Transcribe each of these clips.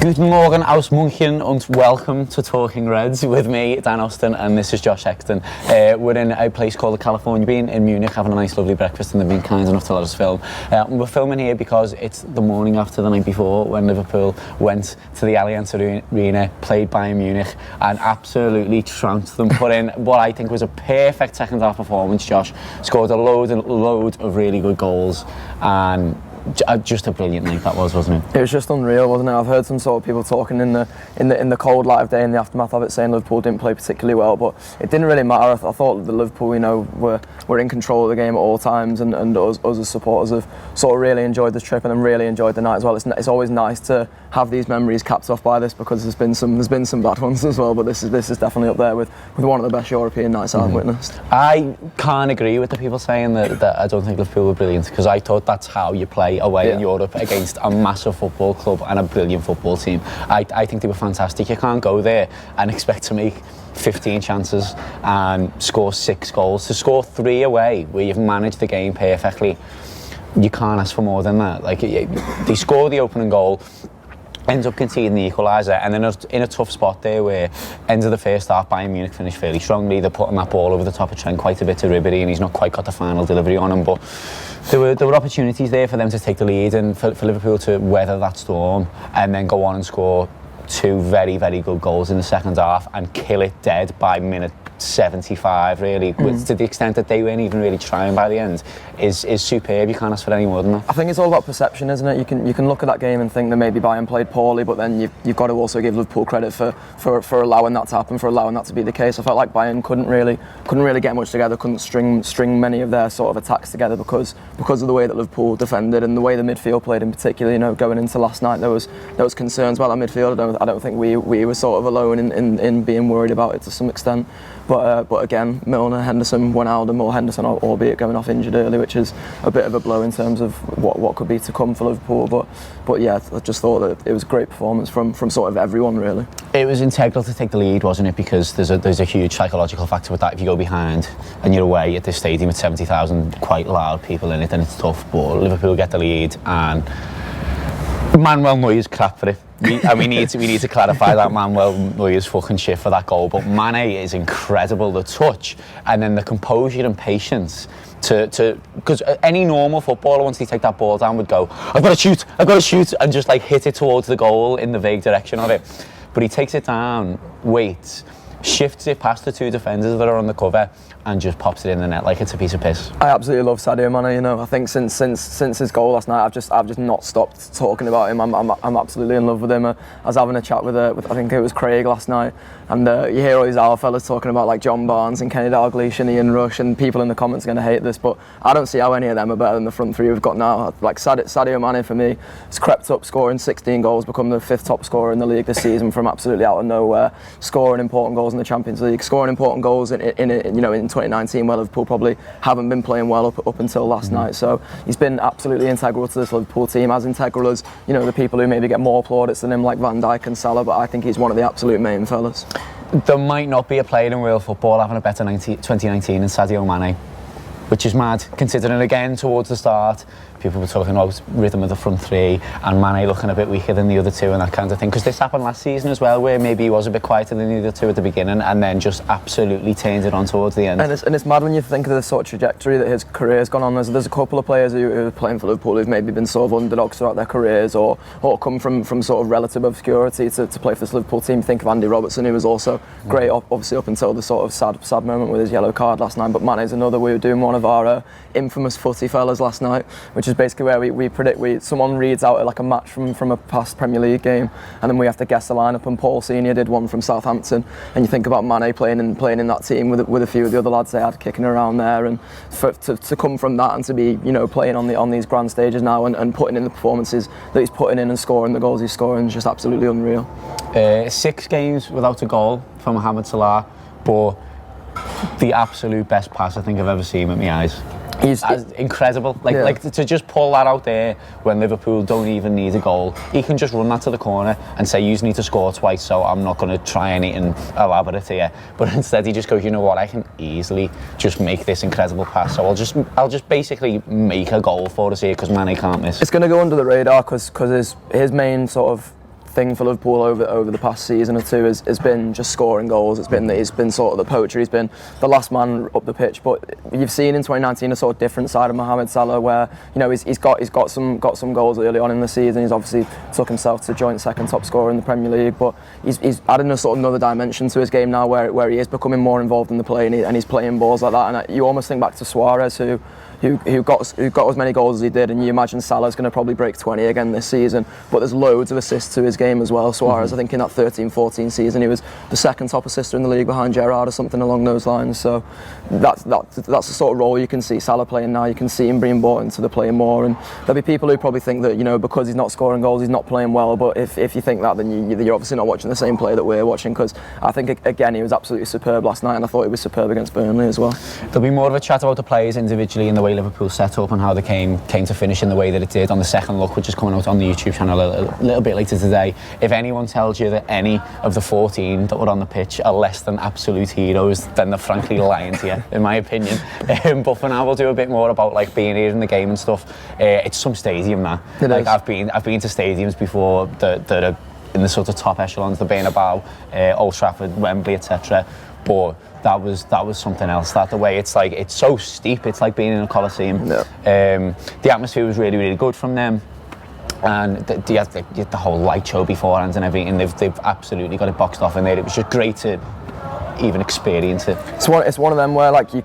Guten Morgen aus München and welcome to Talking Reds with me, Dan Austin, and this is Josh Sexton. We're in a place called the California Bean in Munich, having a nice lovely breakfast, and they've been kind enough to let us film. We're filming here because it's the morning after the night before when Liverpool went to the Allianz Arena, played Bayern Munich and absolutely trounced them, put in what I think was a perfect second half performance. Josh scored a load of really good goals, and just a brilliant night that was, wasn't it? It was just unreal, wasn't it? I've heard some sort of people talking in the cold light of day in the aftermath of it, saying Liverpool didn't play particularly well, but it didn't really matter. I thought the Liverpool, were in control of the game at all times, and us as supporters have sort of really enjoyed the trip and then really enjoyed the night as well. It's always nice to have these memories capped off by this, because there's been some bad ones as well, but this is definitely up there with one of the best European nights I've witnessed. I can't agree with the people saying that I don't think Liverpool were brilliant, because I thought that's how you play away in Europe against a massive football club and a brilliant football team. I think they were fantastic. You can't go there and expect to make 15 chances and score 6 goals. To score 3 away where you've managed the game perfectly, you can't ask for more than that. Like, they score the opening goal, ends up conceding the equaliser, and then in a tough spot there where end of the first half Bayern Munich finished fairly strongly. They're putting that ball over the top of Trent quite a bit to Ribery, and he's not quite got the final delivery on him, but there were opportunities there for them to take the lead and for Liverpool to weather that storm and then go on and score 2 very, very good goals in the second half and kill it dead by minute 75, really, to the extent that they weren't even really trying by the end, is superb. You can't ask for any more than that. I think it's all about perception, isn't it? You can look at that game and think that maybe Bayern played poorly, but then you've got to also give Liverpool credit for allowing that to happen, for allowing that to be the case. I felt like Bayern couldn't really get much together, couldn't string many of their sort of attacks together because of the way that Liverpool defended and the way the midfield played in particular. Going into last night, there was concerns about our midfield. I don't think we were sort of alone in being worried about it to some extent. But again, Milner, Henderson, Wijnaldum, or Henderson, albeit going off injured early, which is a bit of a blow in terms of what could be to come for Liverpool. But yeah, I just thought that it was a great performance from sort of everyone, really. It was integral to take the lead, wasn't it? Because there's a huge psychological factor with that. If you go behind and you're away at this stadium with 70,000 quite loud people in it, then it's tough. But Liverpool get the lead, and Manuel Neuer's crap for it. We need to clarify that Manuel Neuer's fucking shit for that goal, but Mane is incredible. The touch and then the composure and patience because any normal footballer, once they take that ball down, would go, I've got to shoot, and just like hit it towards the goal in the vague direction of it. But he takes it down, waits, shifts it past the 2 defenders that are on the cover, and just pops it in the net like it's a piece of piss. I absolutely love Sadio Mane. I think since his goal last night, I've just not stopped talking about him. I'm absolutely in love with him. I was having a chat with I think it was Craig last night, and you hear all these our fellas talking about like John Barnes and Kenny Dalglish and Ian Rush, and people in the comments are going to hate this, but I don't see how any of them are better than the front 3 we've got now. Like Sadio Mane for me has crept up, scoring 16 goals, become the 5th top scorer in the league this season from absolutely out of nowhere, scoring important goals in the Champions League, scoring important goals in 2019, where Liverpool probably haven't been playing well up until last night. So he's been absolutely integral to this Liverpool team, as integral as the people who maybe get more plaudits than him, like Van Dijk and Salah. But I think he's one of the absolute main fellas. There might not be a player in world football having a better 2019 than Sadio Mane, which is mad, considering again towards the start people were talking about rhythm of the front 3 and Mane looking a bit weaker than the other 2 and that kind of thing, because this happened last season as well, where maybe he was a bit quieter than the other 2 at the beginning and then just absolutely turned it on towards the end. And it's mad when you think of the sort of trajectory that his career's gone on. There's a couple of players who are playing for Liverpool who've maybe been sort of underdogs throughout their careers or come from sort of relative obscurity to play for this Liverpool team. Think of Andy Robertson, who was also great obviously up until the sort of sad moment with his yellow card last night, but Mane's another. We were doing one of our infamous footy fellas last night, which is basically where we predict someone reads out like a match from a past Premier League game, and then we have to guess the lineup. And Paul Senior did one from Southampton, and you think about Mane playing in that team with a few of the other lads they had kicking around there, and to come from that and to be playing on these grand stages now and putting in the performances that he's putting in and scoring the goals he's scoring is just absolutely unreal. 6 games without a goal for Mohamed Salah, but the absolute best pass I think I've ever seen with my eyes. He's incredible. Like to just pull that out there when Liverpool don't even need a goal. He can just run that to the corner and say, you need to score twice, so I'm not going to try anything elaborate here. But instead he just goes, you know what, I can easily just make this incredible pass. So I'll just basically make a goal for us here because Mane can't miss. It's going to go under the radar because his main sort of thing for Liverpool over the past season or two has been just scoring goals. It's been sort of the poacher. He's been the last man up the pitch. But you've seen in 2019 a sort of different side of Mohamed Salah, where he's got some goals early on in the season. He's obviously took himself to joint second top scorer in the Premier League, but he's adding a sort of another dimension to his game now, where he is becoming more involved in the play, and he's playing balls like that. And you almost think back to Suarez, who got as many goals as he did, and you imagine Salah's going to probably break 20 again this season. But there's loads of assists to his game as well. Suarez, I think in that 13-14 season, he was the second top assister in the league behind Gerrard or something along those lines. So that's the sort of role you can see Salah playing now. You can see him being brought into the play more, and there'll be people who probably think that because he's not scoring goals, he's not playing well. But if you think that, then you're obviously not watching the same play that we're watching, because I think again he was absolutely superb last night, and I thought he was superb against Burnley as well. There'll be more of a chat about the players individually and the way Liverpool set up and how they came to finish in the way that it did on the second look, which is coming out on the YouTube channel a little bit later today. If anyone tells you that any of the 14 that were on the pitch are less than absolute heroes, then they're frankly lying to you, in my opinion. But for now, we'll do a bit more about being here in the game and stuff. It's some stadium now. I've been to stadiums before that are in the sort of top echelons, the Bernabeu, Old Trafford, Wembley, etc. But that was something else. That the way it's so steep, it's like being in a Coliseum. Yeah. The atmosphere was really, really good from them, and they had the whole light show beforehand and everything. They've absolutely got it boxed off in there. It was just great to even experience it. It's one of them where you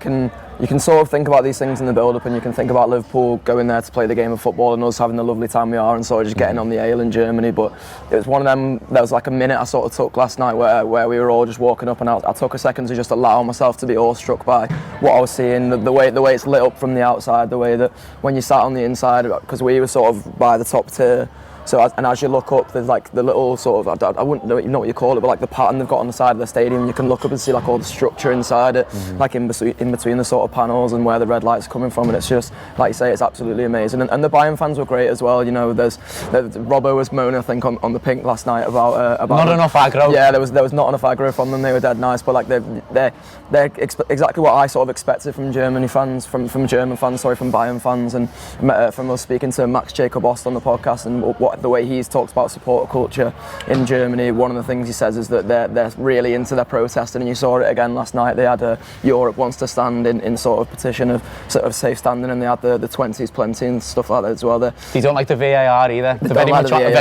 can sort of think about these things in the build-up, and you can think about Liverpool going there to play the game of football and us having the lovely time we are and sort of just getting on the ale in Germany. But it was one of them, there was a minute I sort of took last night where we were all just walking up, and I took a second to just allow myself to be awestruck by what I was seeing, the way it's lit up from the outside, the way that when you sat on the inside, because we were sort of by the top tier. So as you look up, there's the little sort of, I wouldn't know what you call it, but the pattern they've got on the side of the stadium. You can look up and see all the structure inside it, in between the sort of panels and where the red lights are coming from. And it's just, like you say, it's absolutely amazing. And the Bayern fans were great as well. There's Robbo was moaning, I think, on the pink last night about not enough aggro. Yeah, there was not enough aggro from them. They were dead nice, but they're exactly what I sort of expected from German fans, from Bayern fans, and from us speaking to Max Jacob Ost on the podcast, and the way he's talked about supporter culture in Germany. One of the things he says is that they're really into their protesting, and you saw it again last night. They had a Europe wants to stand in sort of petition of sort of safe standing, and they had the 20s plenty and stuff like that as well. They don't like the VAR either. They're very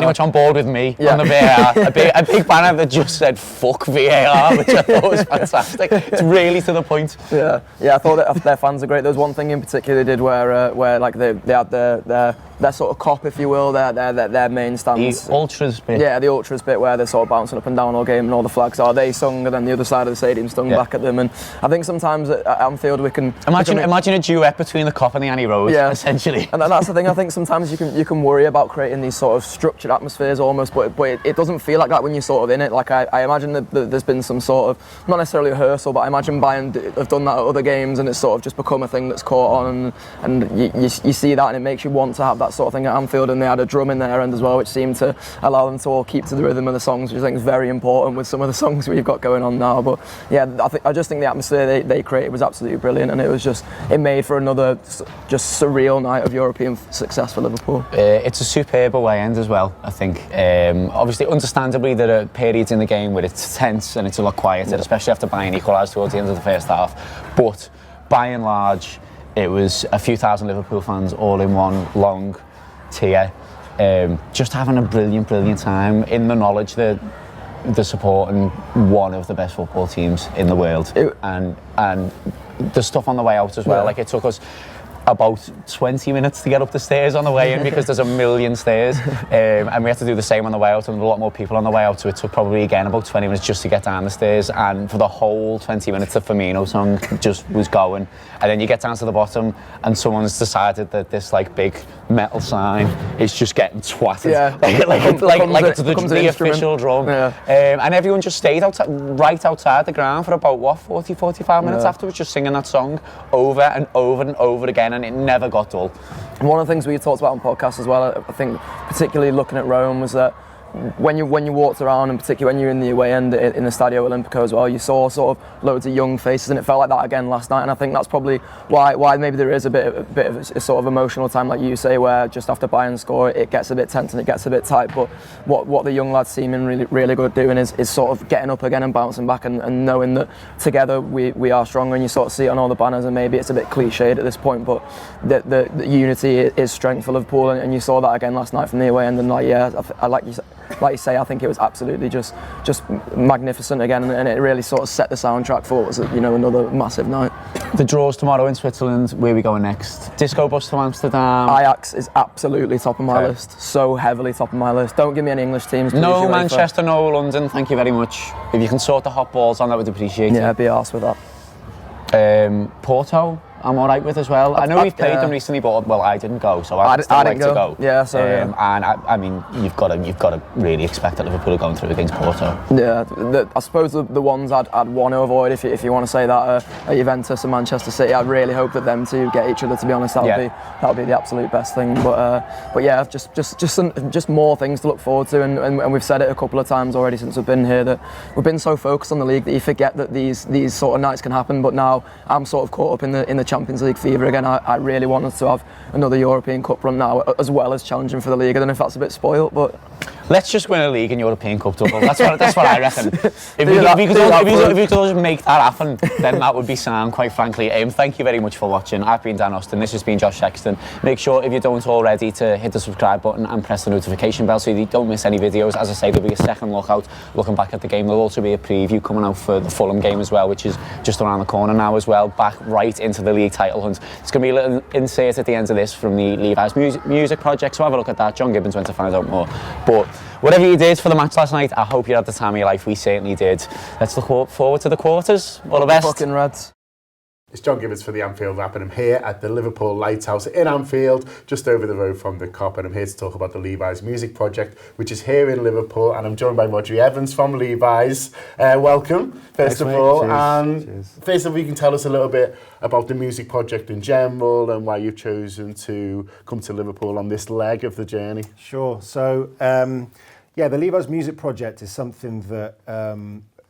much on board with me on the VAR. A big banner that just said "fuck VAR," which I thought was fantastic. It's really to the point. Yeah. I thought that their fans are great. There was one thing in particular they did where they had their sort of cop, if you will, their main stands. The ultras bit. Yeah, the ultras bit where they're sort of bouncing up and down all game and all the flags are. They sung, and then the other side of the stadium sung back at them. And I think sometimes at Anfield we can imagine a duet between the cop and the Annie Rose, essentially. And that's the thing. I think sometimes you can worry about creating these sort of structured atmospheres almost, but it doesn't feel like that when you're sort of in it. I imagine that there's been some sort of, not necessarily rehearsal, but I imagine Bayern have done that at other games, and it's sort of just become a thing that's caught on, and you see that, and it makes you want to have that sort of thing at Anfield. And they had a drum in their end as well, which seemed to allow them to all keep to the rhythm of the songs, which I think is very important with some of the songs we've got going on now. But yeah, I just think the atmosphere they created was absolutely brilliant, and it made for another just surreal night of European success for Liverpool. It's a superb away end as well, I think. Obviously, understandably, there are periods in the game where it's tense and it's a lot quieter, especially after Bayern equalised towards the end of the first half. But by and large, it was a few thousand Liverpool fans all in one long tier, just having a brilliant time in the knowledge that they're supporting one of the best football teams in the world. And the stuff on the way out as well. It took us about 20 minutes to get up the stairs on the way in because there's a million stairs, and we had to do the same on the way out, and a lot more people on the way out, so it took probably again about 20 minutes just to get down the stairs. And for the whole 20 minutes the Firmino song just was going, and then you get down to the bottom and someone's decided that this big metal sign is just getting twatted, it's the official drum, and everyone just stayed right outside the ground for about 40-45 minutes afterwards, just singing that song over and over and over again, and it never got dull. One of the things we talked about on podcasts as well, I think particularly looking at Rome, was that when you walked around, and particularly when you're in the away end in the Stadio Olimpico as well, you saw sort of loads of young faces, and it felt like that again last night. And I think that's probably why maybe there is a bit of a sort of emotional time, like you say, where just after Bayern score, it gets a bit tense and it gets a bit tight. But what the young lads seeming really good doing is sort of getting up again and bouncing back, and knowing that together we are stronger. And you sort of see it on all the banners, and maybe it's a bit cliched at this point, but the unity is strength for Liverpool, and you saw that again last night from the away end. And I like you say, I think it was absolutely just magnificent again, and it really sort of set the soundtrack for what was, another massive night. The draws tomorrow in Switzerland. Where are we going next? Disco bus to Amsterdam. Ajax is absolutely top of my list, so heavily top of my list. Don't give me any English teams. No Manchester, no London. Thank you very much. If you can sort the hot balls on, that would appreciate it. Yeah, be arse with that. Porto, I'm all right with as well. I know we've played them recently, but I didn't go, so I'd still like to go. Yeah, so and I mean, you've got to really expect that Liverpool are going through against Porto. Yeah, I suppose the ones I'd want to avoid, if you want to say that, are Juventus and Manchester City. I really hope that them two get each other. To be honest, that would be the absolute best thing. But yeah, just more things to look forward to, and we've said it a couple of times already since we've been here, that we've been so focused on the league that you forget that these sort of nights can happen. But now I'm sort of caught up in the Champions League fever again. I really want us to have another European Cup run now, as well as challenging for the league. I don't know if that's a bit spoilt, but let's just win a league and European Cup double. That's what I reckon. If you could just make that happen, then that would be sound, quite frankly. Thank you very much for watching. I've been Dan Austin. This has been Josh Sexton. Make sure, if you don't already, to hit the subscribe button and press the notification bell so you don't miss any videos. As I say, there'll be a second looking back at the game. There'll also be a preview coming out for the Fulham game as well, which is just around the corner now as well, back right into the league title hunt. There's going to be a little insert at the end of this from the Levi's music project, so have a look at that. John Gibbons went to find out more. But whatever you did for the match last night, I hope you had the time of your life. We certainly did. Let's look forward to the quarters. All the best. Fucking Reds. It's John Gibbons for the Anfield Wrap, and I'm here at the Liverpool Lighthouse in Anfield, just over the road from the Kop, and I'm here to talk about the Levi's Music Project, which is here in Liverpool, and I'm joined by Rodri Evans from Levi's. Welcome, first of all. Cheers. First of all, you can tell us a little bit about the music project in general and why you've chosen to come to Liverpool on this leg of the journey. Sure. So, the Levi's Music Project is something that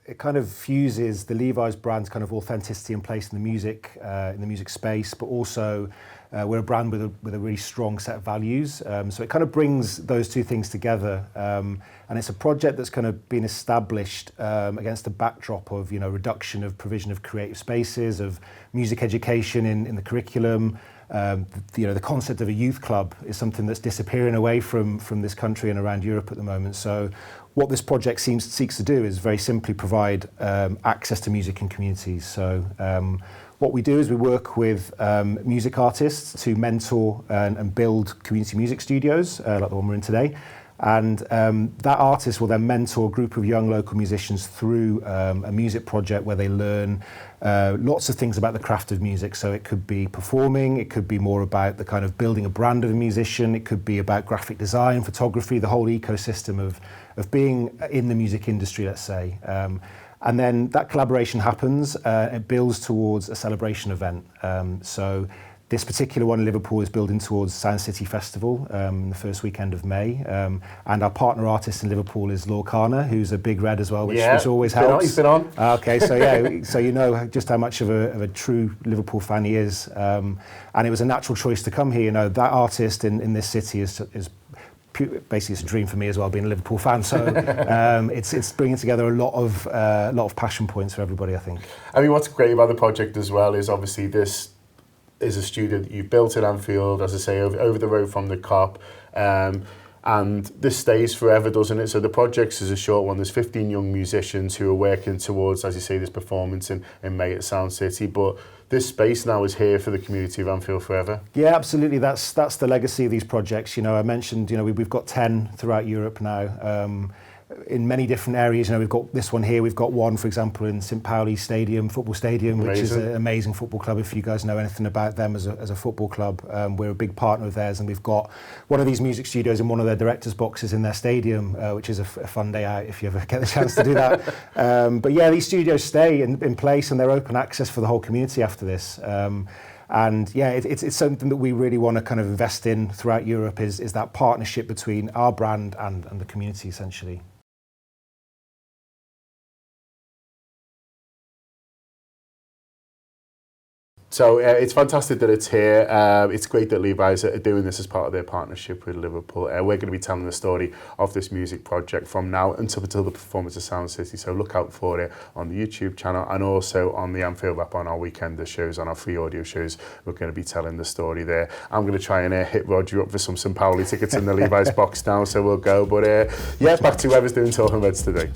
it kind of fuses the Levi's brand's kind of authenticity and place in the music space, but also we're a brand with a really strong set of values. So it kind of brings those two things together, and it's a project that's kind of been established against a backdrop of reduction of provision of creative spaces, of music education in the curriculum. The concept of a youth club is something that's disappearing away from this country and around Europe at the moment. So what this project seeks to do is very simply provide access to music in communities. So what we do is we work with music artists to mentor and build community music studios, like the one we're in today. And that artist will then mentor a group of young local musicians through a music project where they learn lots of things about the craft of music. So it could be performing, it could be more about the kind of building a brand of a musician, it could be about graphic design, photography, the whole ecosystem of being in the music industry, let's say. And then that collaboration happens, it builds towards a celebration event. So this particular one in Liverpool is building towards Sound City Festival, the first weekend of May. And our partner artist in Liverpool is Lorcana, who's a big red as well, which always helps. He's been on. Okay, so so you know just how much of a true Liverpool fan he is. And it was a natural choice to come here. That artist in this city is basically it's a dream for me as well, being a Liverpool fan. So it's bringing together a lot of passion points for everybody, I think. I mean, what's great about the project as well is obviously this is a studio that you've built in Anfield, as I say, over the road from the Kop. And this stays forever, doesn't it? So the project is a short one. There's 15 young musicians who are working towards, as you say, this performance in May at Sound City. But this space now is here for the community of Anfield forever. Yeah, absolutely. That's the legacy of these projects. I mentioned, we've got 10 throughout Europe now. In many different areas. We've got this one here. We've got one, for example, in St. Pauli Stadium, football stadium, which is an amazing football club. If you guys know anything about them as a football club, we're a big partner of theirs, and we've got one of these music studios in one of their directors' boxes in their stadium, which is a fun day out if you ever get the chance to do that. But yeah, these studios stay in place, and they're open access for the whole community after this. And yeah, it's something that we really want to kind of invest in throughout Europe, is that partnership between our brand and the community, essentially. So it's fantastic that it's here. It's great that Levi's are doing this as part of their partnership with Liverpool. We're going to be telling the story of this music project from now until the performance of Sound City. So look out for it on the YouTube channel and also on the Anfield app on our weekender shows, on our free audio shows. We're going to be telling the story there. I'm going to try and hit Roger up for some St. Pauli tickets in the Levi's box now, so we'll go. But yeah, back to whoever's doing Talking Reds today.